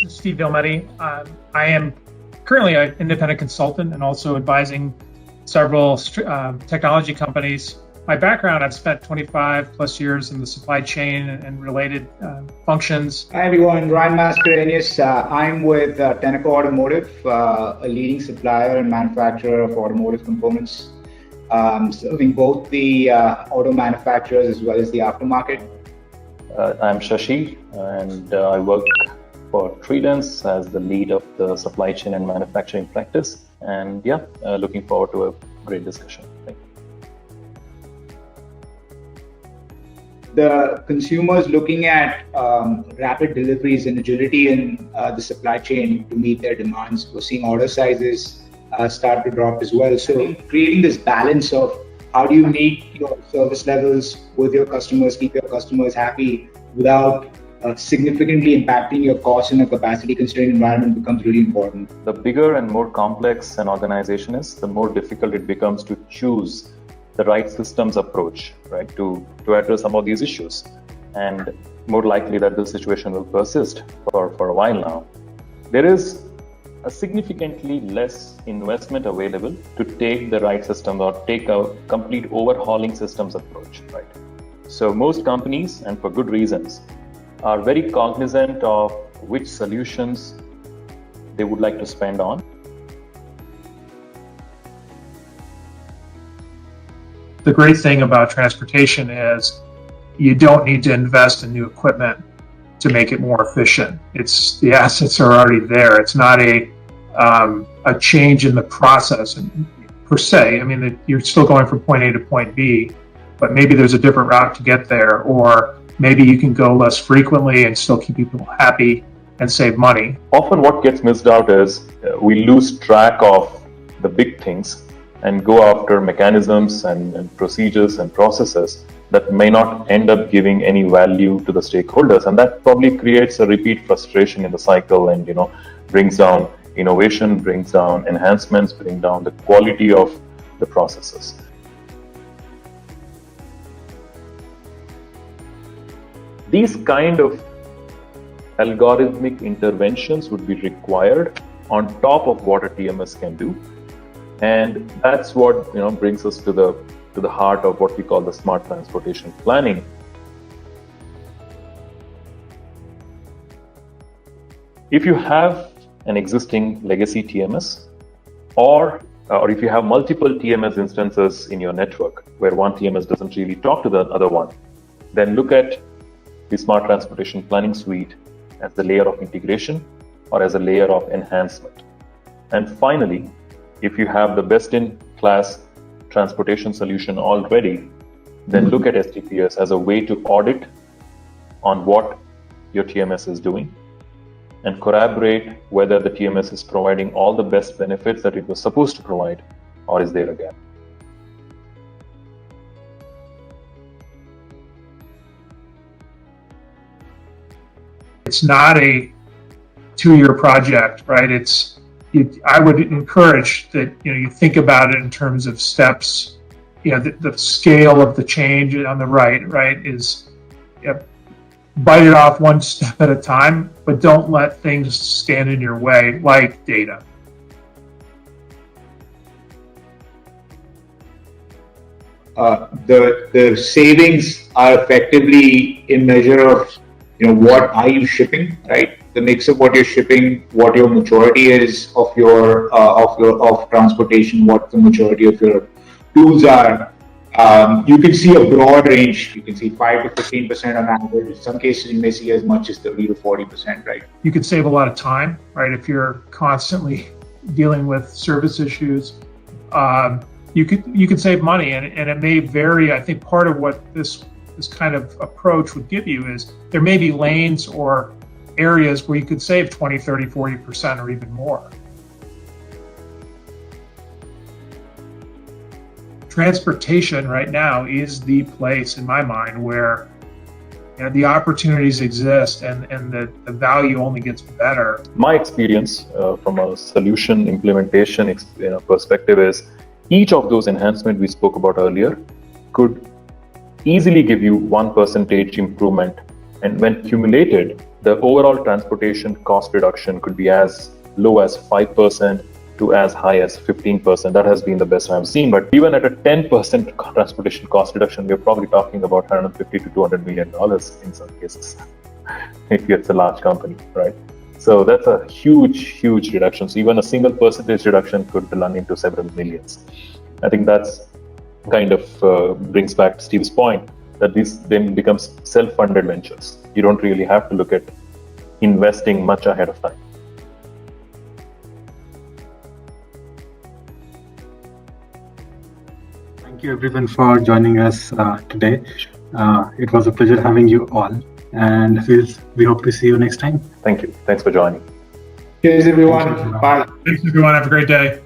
Steve Vilmetti. I am currently an independent consultant and also advising several technology companies. My background, I've spent 25 plus years in the supply chain and related functions. Hi everyone, Ryan Mascarenhas. I'm with Tenneco Automotive, a leading supplier and manufacturer of automotive components, serving both the auto manufacturers as well as the aftermarket. I'm Shashi, and I work for Tredence as the lead of the supply chain and manufacturing practice. And looking forward to a great discussion. Thank you. The consumers looking at rapid deliveries and agility in the supply chain to meet their demands. We're seeing order sizes start to drop as well. So creating this balance of how do you meet your service levels with your customers, keep your customers happy without significantly impacting your costs in a capacity constrained environment becomes really important. The bigger and more complex an organization is, the more difficult it becomes to choose the right systems approach, right, to address some of these issues. And more likely that this situation will persist for a while now. There is a significantly less investment available to take the right system or take a complete overhauling systems approach, right? So most companies, and for good reasons, are very cognizant of which solutions they would like to spend on. The great thing about transportation is you don't need to invest in new equipment to make it more efficient. It's the assets are already there. It's not a change in the process per se. I mean, you're still going from point A to point B, but maybe there's a different route to get there, or maybe you can go less frequently and still keep people happy and save money. Often what gets missed out is we lose track of the big things and go after mechanisms and procedures and processes that may not end up giving any value to the stakeholders. And that probably creates a repeat frustration in the cycle and, brings down innovation, brings down enhancements, bring down the quality of the processes. These kind of algorithmic interventions would be required on top of what a TMS can do. And that's what brings us to the heart of what we call the smart transportation planning. If you have an existing legacy TMS, or if you have multiple TMS instances in your network where one TMS doesn't really talk to the other one, then look at the smart transportation planning suite as the layer of integration or as a layer of enhancement. And finally, if you have the best-in-class transportation solution already, then look at STPS as a way to audit on what your TMS is doing and corroborate whether the TMS is providing all the best benefits that it was supposed to provide, or is there a gap. It's not a 2-year project, right? I would encourage that you think about it in terms of steps. The scale of the change on the right is bite it off one step at a time, but don't let things stand in your way, like data. The savings are effectively a measure of what are you shipping, right? The mix of what you're shipping, what your maturity is of transportation, what the maturity of your tools are. You can see a broad range. You can see 5 to 15% on average. In some cases, you may see as much as 30 to 40%, right? You could save a lot of time, right? If you're constantly dealing with service issues, you could save money, and it may vary. I think part of what this kind of approach would give you is there may be lanes or areas where you could save 20, 30, 40% or even more. Transportation right now is the place in my mind where the opportunities exist and the value only gets better. My experience from a solution implementation perspective is each of those enhancements we spoke about earlier could easily give you 1% improvement, and when cumulated, the overall transportation cost reduction could be as low as 5% to as high as 15%. That has been the best I've seen. But even at a 10% transportation cost reduction, we're probably talking about $150 to $200 million in some cases, if it's a large company, right? So that's a huge reduction. So even a single percentage reduction could run into several millions. I think that's kind of brings back to Steve's point that this then becomes self-funded ventures. You don't really have to look at investing much ahead of time. Thank you everyone for joining us today. It was a pleasure having you all, and we hope to see you next time. Thank you. Thanks for joining. Cheers, everyone. Bye. Thanks, everyone. Have a great day.